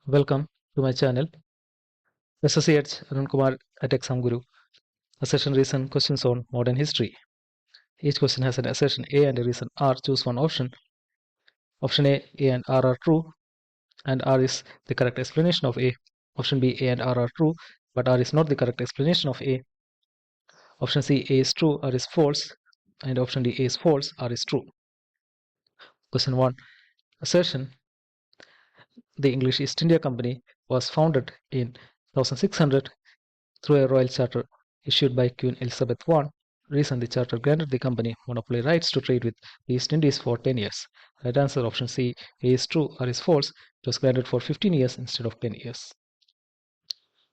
Welcome to my channel. Associates Arun Kumar at Exam Guru. Assertion reason questions on modern history. Each question has an assertion A and a reason R. Choose one option. Option A and R are true, and R is the correct explanation of A. Option B, A and R are true, but R is not the correct explanation of A. Option C, A is true, R is false, and option D, A is false, R is true. Question 1. Assertion. The English East India Company was founded in 1600 through a royal charter issued by Queen Elizabeth I. Reason: the charter granted the company monopoly rights to trade with the East Indies for 10 years. Right answer: option C, A is true, R is false. It was granted for 15 years instead of 10 years.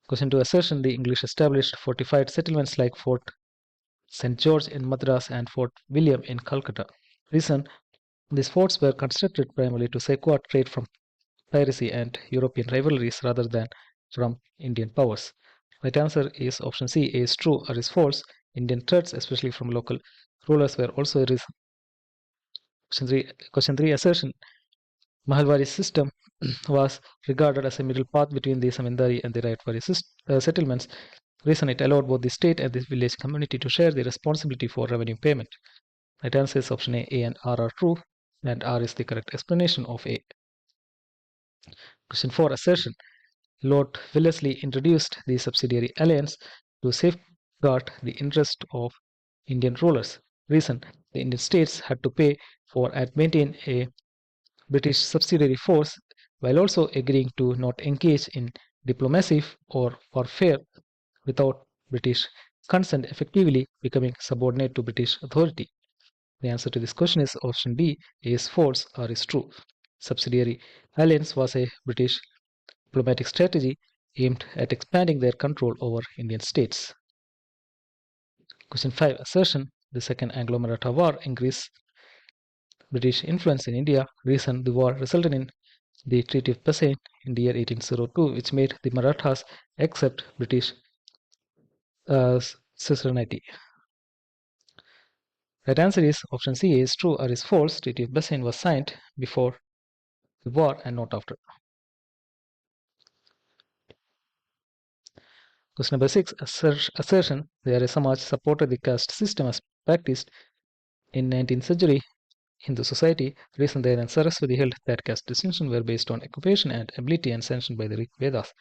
Question 2. Assertion. The English established fortified settlements like Fort St. George in Madras and Fort William in Calcutta. Reason: these forts were constructed primarily to safeguard trade from piracy and European rivalries rather than from Indian powers. Right answer is option C, A is true, R is false. Indian threats, especially from local rulers, were also a reason. Question 3. Assertion. Mahalwari system was regarded as a middle path between the Zamindari and the Rayatwari settlements. Reason: it allowed both the state and the village community to share the responsibility for revenue payment. Right answer is option A and R are true, and R is the correct explanation of A. Question 4. Assertion. Lord Wellesley introduced the subsidiary alliance to safeguard the interest of Indian rulers. Reason: the Indian states had to pay for and maintain a British subsidiary force while also agreeing to not engage in diplomacy or warfare without British consent, effectively becoming subordinate to British authority. The answer to this question is option B, A is false, R is true. Subsidiary alliance was a British diplomatic strategy aimed at expanding their control over Indian states. Question 5. Assertion. The Second Anglo-Maratha War increased British influence in India. Reason: the war resulted in the Treaty of Bassein in the year 1802, which made the Marathas accept British suzerainty. Right answer is option C, A is true, R is false. Treaty of Bassein was signed before the war and not after. Question number 6. Assertion. The Arya Samaj supported the caste system as practiced in 19th century Hindu society. Reason: Dayanand Saraswati held that caste distinctions were based on occupation and ability and sanctioned by the Rig Vedas.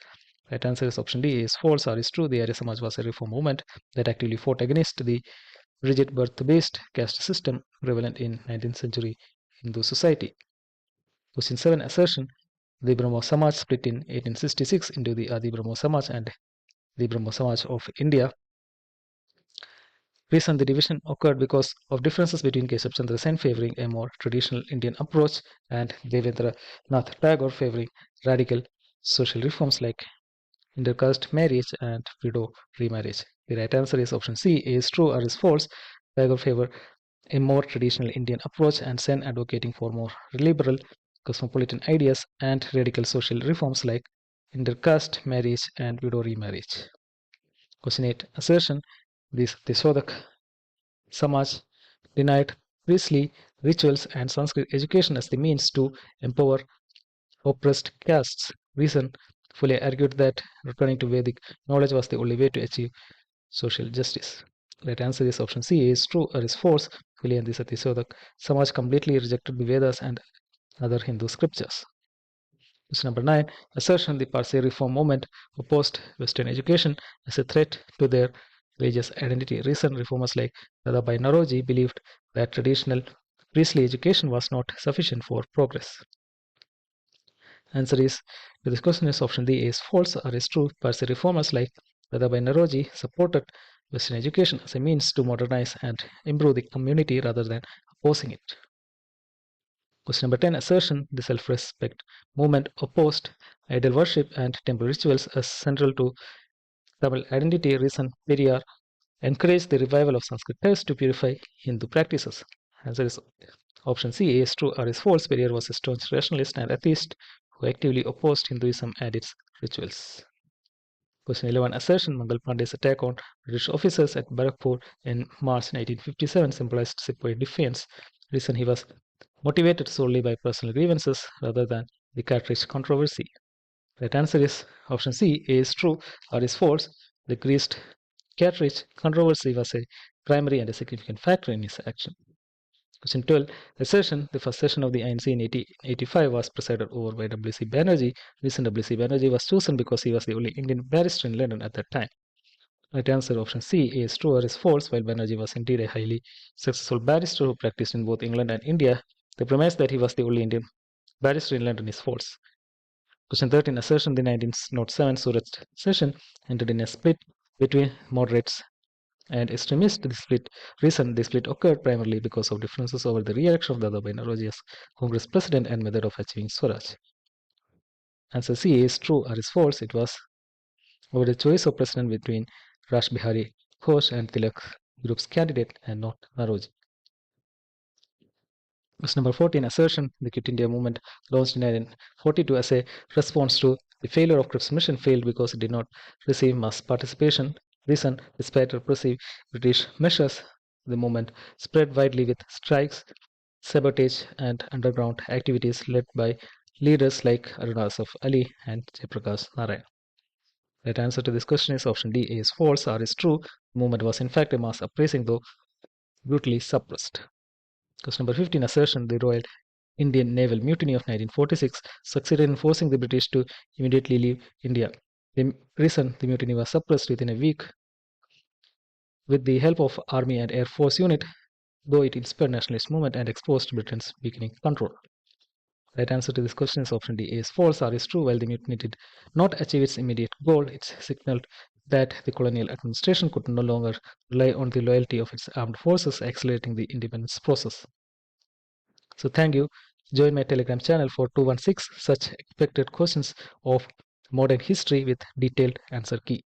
Right answer is option D, A is false, R is true. The Arya Samaj was a reform movement that actively fought against the rigid birth-based caste system prevalent in 19th century Hindu society. Question 7. Assertion. The Brahmo Samaj split in 1866 into the Adi Brahmo Samaj and the Brahmo Samaj of India. Reason: the division occurred because of differences between Keshav Chandra Sen favoring a more traditional Indian approach and Devendra Nath Tagore favoring radical social reforms like intercaste marriage and widow remarriage. The right answer is option C, A is true, R is false. Tagore favored a more traditional Indian approach and Sen advocating for more liberal cosmopolitan ideas and radical social reforms like intercaste marriage and widow remarriage. Question 8. Assertion. The Sodak Samaj denied priestly rituals and Sanskrit education as the means to empower oppressed castes. Reason: Phule argued that returning to Vedic knowledge was the only way to achieve social justice. Right answer is option C, A is true, R is false. Phule and the Satyasodak Samaj completely rejected the Vedas and other Hindu scriptures. Question number 9. Assertion. The Parsi reform movement opposed Western education as a threat to their religious identity. Reason: reformers like Dadabhai Naoroji believed that traditional priestly education was not sufficient for progress. Answer is to this question is option D, A is false, R is true. Parsi reformers like Dadabhai Naoroji supported Western education as a means to modernize and improve the community rather than opposing it. Question number 10. Assertion. The self-respect movement opposed idol worship and temple rituals as central to Tamil identity. Reason: Periyar encouraged the revival of Sanskrit texts to purify Hindu practices. Answer is option C, A is true, R is false. Periyar was a staunch rationalist and atheist who actively opposed Hinduism and its rituals. Question 11. Assertion. Mangal Pandey's attack on British officers at Barakpur in March 1957 symbolized sepoy defiance. Reason: he was motivated solely by personal grievances rather than the cartridge controversy. Right answer is option C, A is true, R is false. The greased cartridge controversy was a primary and a significant factor in his action. Question 12. Assertion. The first session of the INC in 1885 was presided over by W.C. Banerjee. Reason W.C. Banerjee was chosen because he was the only Indian barrister in London at that time. Right answer option C, A is true or is false. While Banerjee was indeed a highly successful barrister who practiced in both England and India, the premise that he was the only Indian barrister in London is false. Question 13. Assertion. The 1907 Surat session ended in a split between moderates and extremists. The split occurred primarily because of differences over the re-election of Dadabhai Naoroji as Congress president and method of achieving Swaraj. Answer C is true or is false. It was over the choice of president between Rash Bihari Ghosh and Tilak group's candidate and not Naoroji. Question number 14. Assertion. The Quit India movement launched in 1942 as a response to the failure of Cripps mission failed because it did not receive mass participation. Reason. Despite repressive British measures, the movement spread widely with strikes, sabotage, and underground activities led by leaders like Aruna Asaf Ali and Jayaprakash Narayan. Right answer to this question is option D, A is false, R is true. The movement was in fact a mass uprising, though brutally suppressed. Question number 15. Assertion. The Royal Indian Naval Mutiny of 1946 succeeded in forcing the British to immediately leave India. The reason. The mutiny was suppressed within a week with the help of Army and Air Force unit, though it inspired nationalist movement and exposed Britain's weakening control. Right answer to this question is option D, A is false, R is true. While the mutiny did not achieve its immediate goal, it signaled that the colonial administration could no longer rely on the loyalty of its armed forces, accelerating the independence process. So thank you. Join my Telegram channel for 216 such expected questions of modern history with detailed answer key.